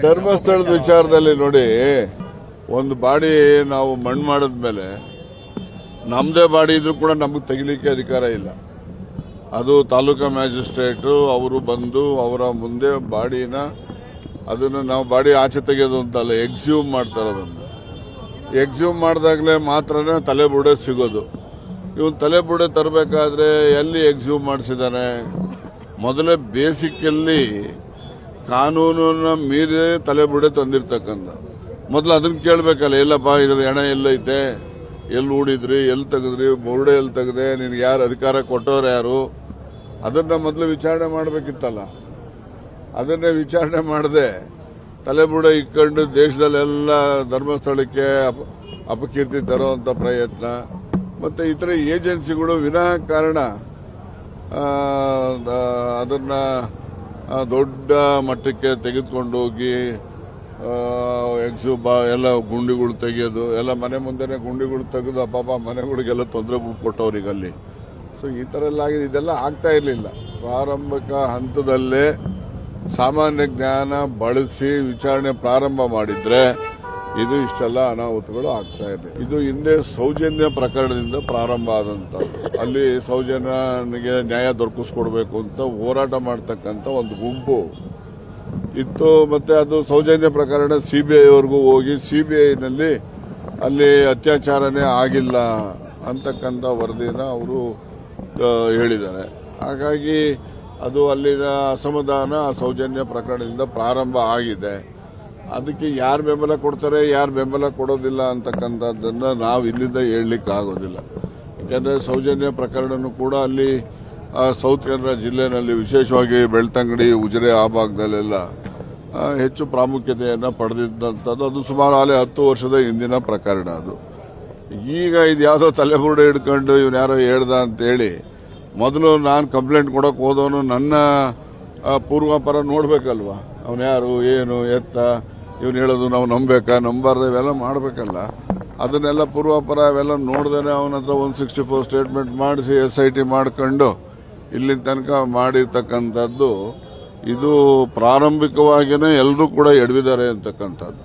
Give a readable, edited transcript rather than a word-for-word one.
ಧರ್ಮಸ್ಥಳದ ವಿಚಾರದಲ್ಲಿ ನೋಡಿ, ಒಂದು ಬಾಡಿ ನಾವು ಮಣ್ಣು ಮಾಡಿದ್ಮೇಲೆ ನಮ್ಮದೇ ಬಾಡಿ ಇದ್ರೂ ಕೂಡ ನಮಗೆ ತೆಗಿಲಿಕ್ಕೆ ಅಧಿಕಾರ ಇಲ್ಲ. ಅದು ತಾಲೂಕಾ ಮ್ಯಾಜಿಸ್ಟ್ರೇಟು ಅವರು ಬಂದು ಅವರ ಮುಂದೆ ಬಾಡಿನ ಅದನ್ನು ನಾವು ಬಾಡಿ ಆಚೆ ತೆಗೆಯೋದು ಅಂತಲ್ಲ, ಎಕ್ಸ್ಯೂಮ್ ಮಾಡ್ತಾರೆ. ಅದನ್ನು ಎಕ್ಸ್ಯೂಮ್ ಮಾಡಿದಾಗಲೇ ಮಾತ್ರನೇ ತಲೆಬುಡೆ ಸಿಗೋದು. ಇವನು ತಲೆಬುಡೆ ತರಬೇಕಾದ್ರೆ ಎಲ್ಲಿ ಎಕ್ಸ್ಯೂಮ್ ಮಾಡಿಸಿದ್ದಾನೆ? ಮೊದಲೇ ಬೇಸಿಕಲ್ಲಿ ಕಾನೂನನ್ನ ಮೀರಿ ತಲೆಬುಡೆ ತಂದಿರ್ತಕ್ಕಂಥ ಮೊದಲು ಅದನ್ನ ಕೇಳಬೇಕಲ್ಲ. ಎಲ್ಲಪ್ಪ ಇದ್ರ ಹಣ ಎಲ್ಲೈತೆ, ಎಲ್ಲಿ ಹೂಡಿದ್ರಿ, ಎಲ್ಲಿ ತೆಗೆದ್ರಿ, ಬುರುಡೆ ಎಲ್ಲಿ ತೆಗೆದೆ, ನಿನ್ಗೆ ಯಾರು ಅಧಿಕಾರ ಕೊಟ್ಟವ್ರು ಯಾರು, ಅದನ್ನ ಮೊದಲು ವಿಚಾರಣೆ ಮಾಡಬೇಕಿತ್ತಲ್ಲ. ಅದನ್ನೇ ವಿಚಾರಣೆ ಮಾಡದೆ ತಲೆಬುಡೆ ಇಕ್ಕೊಂಡು ದೇಶದಲ್ಲೆಲ್ಲ ಧರ್ಮಸ್ಥಳಕ್ಕೆ ಅಪಕೀರ್ತಿ ತರುವಂತ ಪ್ರಯತ್ನ, ಮತ್ತೆ ಇತರ ಏಜೆನ್ಸಿಗಳು ವಿನಾಕಾರಣ ಅದನ್ನ ದೊಡ್ಡ ಮಟ್ಟಕ್ಕೆ ತೆಗೆದುಕೊಂಡು ಹೋಗಿ ಎಲ್ಲ ಗುಂಡಿಗಳು ತೆಗೆಯೋದು, ಎಲ್ಲ ಮನೆ ಮುಂದೆನೆ ಗುಂಡಿಗಳು ತೆಗೆದು ಪಾಪ ಮನೆಗಳಿಗೆಲ್ಲ ತೊಂದರೆ ಕೊಟ್ಟವ್ರಿಗೆ ಅಲ್ಲಿ. ಸೊ ಈ ಥರ ಎಲ್ಲ ಆಗಿದೆ. ಇದೆಲ್ಲ ಆಗ್ತಾ ಇರಲಿಲ್ಲ. ಪ್ರಾರಂಭಿಕ ಹಂತದಲ್ಲೇ ಸಾಮಾನ್ಯ ಜ್ಞಾನ ಬಳಸಿ ವಿಚಾರಣೆ ಪ್ರಾರಂಭ ಮಾಡಿದ್ರೆ ಇದು ಇಷ್ಟೆಲ್ಲ ಅನಾಹುತಗಳು ಆಗ್ತಾ ಇದೆ. ಇದು ಹಿಂದೆ ಸೌಜನ್ಯ ಪ್ರಕರಣದಿಂದ ಪ್ರಾರಂಭ ಆದಂಥದ್ದು. ಅಲ್ಲಿ ಸೌಜನ್ಯನಿಗೆ ನ್ಯಾಯ ದೊರಕಿಸ್ಕೊಡ್ಬೇಕು ಅಂತ ಹೋರಾಟ ಮಾಡ್ತಕ್ಕಂಥ ಒಂದು ಗುಂಪು ಇತ್ತು. ಮತ್ತೆ ಅದು ಸೌಜನ್ಯ ಪ್ರಕರಣ ಸಿಬಿಐವರೆಗೂ ಹೋಗಿ ಸಿಬಿಐನಲ್ಲಿ ಅಲ್ಲಿ ಅತ್ಯಾಚಾರನೇ ಆಗಿಲ್ಲ ಅಂತಕ್ಕಂಥ ವರದಿನ ಅವರು ಹೇಳಿದ್ದಾರೆ. ಹಾಗಾಗಿ ಅದು ಅಲ್ಲಿನ ಅಸಮಾಧಾನ ಸೌಜನ್ಯ ಪ್ರಕರಣದಿಂದ ಪ್ರಾರಂಭ ಆಗಿದೆ. ಅದಕ್ಕೆ ಯಾರು ಬೆಂಬಲ ಕೊಡ್ತಾರೆ, ಯಾರು ಬೆಂಬಲ ಕೊಡೋದಿಲ್ಲ ಅಂತಕ್ಕಂಥದ್ದನ್ನು ನಾವು ಇಲ್ಲಿಂದ ಹೇಳಲಿಕ್ಕೆ ಆಗೋದಿಲ್ಲ. ಯಾಕೆಂದರೆ ಸೌಜನ್ಯ ಪ್ರಕರಣನೂ ಕೂಡ ಅಲ್ಲಿ ಸೌತ್ ಕನ್ನಡ ಜಿಲ್ಲೆನಲ್ಲಿ ವಿಶೇಷವಾಗಿ ಬೆಳ್ತಂಗಡಿ, ಉಜಿರೆ ಆ ಭಾಗದಲ್ಲೆಲ್ಲ ಹೆಚ್ಚು ಪ್ರಾಮುಖ್ಯತೆಯನ್ನು ಪಡೆದಿದ್ದಂಥದ್ದು. ಅದು ಸುಮಾರು 10 ವರ್ಷದ ಹಿಂದಿನ ಪ್ರಕರಣ. ಅದು ಈಗ ಇದು ಯಾವುದೋ ತಲೆಬುರುಡೆ ಹಿಡ್ಕೊಂಡು ಇವನು ಯಾರೋ ಹೇಳ್ದ ಅಂತೇಳಿ ಮೊದಲು ನಾನು ಕಂಪ್ಲೇಂಟ್ ಕೊಡೋಕೆ ಹೋದವನು ನನ್ನ ಪೂರ್ವಾಪರ ನೋಡ್ಬೇಕಲ್ವಾ. ಅವನು ಯಾರು, ಏನು, ಎತ್ತ, ಇವನು ಹೇಳೋದು ನಾವು ನಂಬಬೇಕಾ ನಂಬಾರ್ದು, ಇವೆಲ್ಲ ಮಾಡಬೇಕಲ್ಲ. ಅದನ್ನೆಲ್ಲ ಪೂರ್ವಾಪರ ಅವೆಲ್ಲ ನೋಡ್ದೇನೆ ಅವನ ಹತ್ರ 164 ಸ್ಟೇಟ್ಮೆಂಟ್ ಮಾಡಿಸಿ SIT ಮಾಡ್ಕೊಂಡು ಇಲ್ಲಿನ ತನಕ ಮಾಡಿರ್ತಕ್ಕಂಥದ್ದು. ಇದು ಪ್ರಾರಂಭಿಕವಾಗಿಯೇ ಎಲ್ಲರೂ ಕೂಡ ಎಡವಿದ್ದಾರೆ ಅಂತಕ್ಕಂಥದ್ದು.